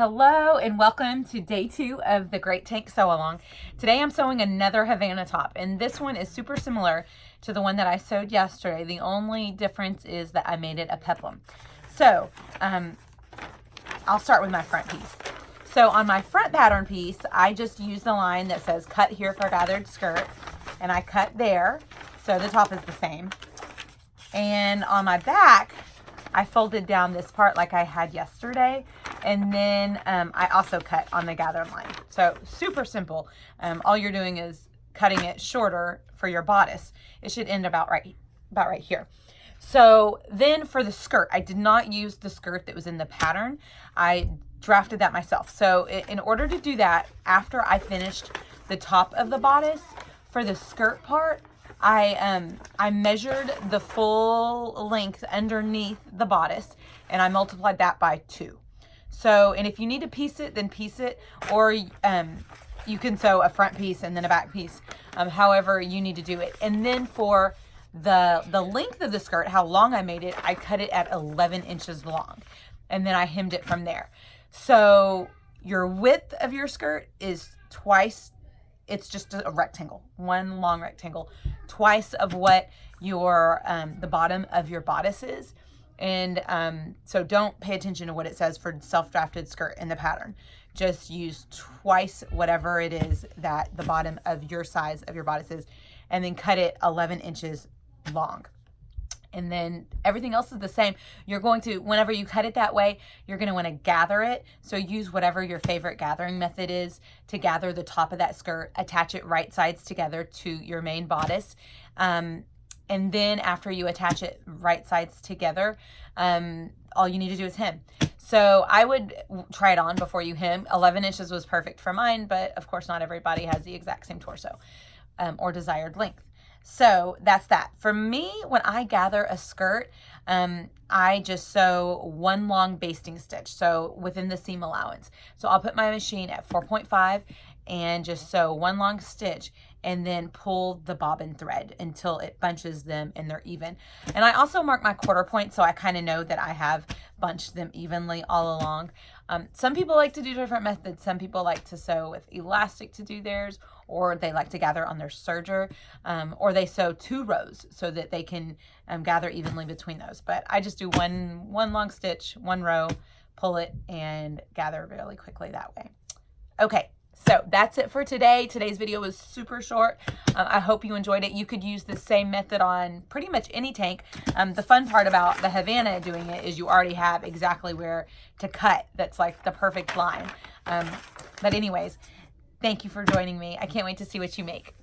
Hello and welcome to day 2 of the Great Tank Sew Along. Today I'm sewing another Havana top, and this one is super similar to the one that I sewed yesterday. The only difference is that I made it a peplum. So I'll start with my front piece. So on my front pattern piece, I just used a line that says cut here for gathered skirt, and I cut there, so the top is the same. And on my back, I folded down this part like I had yesterday, and then I also cut on the gathered line. So super simple. All you're doing is cutting it shorter for your bodice. It should end about right here. So then for the skirt, I did not use the skirt that was in the pattern. I drafted that myself. So in order to do that, after I finished the top of the bodice, for the skirt part, I measured the full length underneath the bodice, and I multiplied that by 2. So, and if you need to piece it, then piece it, or you can sew a front piece and then a back piece, however you need to do it. And then for the length of the skirt, how long I made it, I cut it at 11 inches long, and then I hemmed it from there. So your width of your skirt is twice. It's just a rectangle, one long rectangle, twice of what your the bottom of your bodice is. And so don't pay attention to what it says for self-drafted skirt in the pattern. Just use twice whatever it is that the bottom of your size of your bodice is, and then cut it 11 inches long. And then everything else is the same. You're going to, whenever you cut it that way, you're going to want to gather it. So use whatever your favorite gathering method is to gather the top of that skirt, attach it right sides together to your main bodice. And then after you attach it right sides together, all you need to do is hem. So I would try it on before you hem. 11 inches was perfect for mine, but of course not everybody has the exact same torso or desired length. So that's that. For me, when I gather a skirt, I just sew one long basting stitch, so within the seam allowance. So I'll put my machine at 4.5 and just sew one long stitch, and then pull the bobbin thread until it bunches them and they're even. And I also mark my quarter point, so I kind of know that I have bunched them evenly all along. Some people like to do different methods. Some people like to sew with elastic to do theirs, or they like to gather on their serger, or they sew 2 rows so that they can gather evenly between those. But I just do one long stitch, 1 row, pull it, and gather really quickly that way. Okay. So that's it for today. Today's video was super short. I hope you enjoyed it. You could use the same method on pretty much any tank. The fun part about the Havana doing it is you already have exactly where to cut. That's like the perfect line. But anyways, thank you for joining me. I can't wait to see what you make.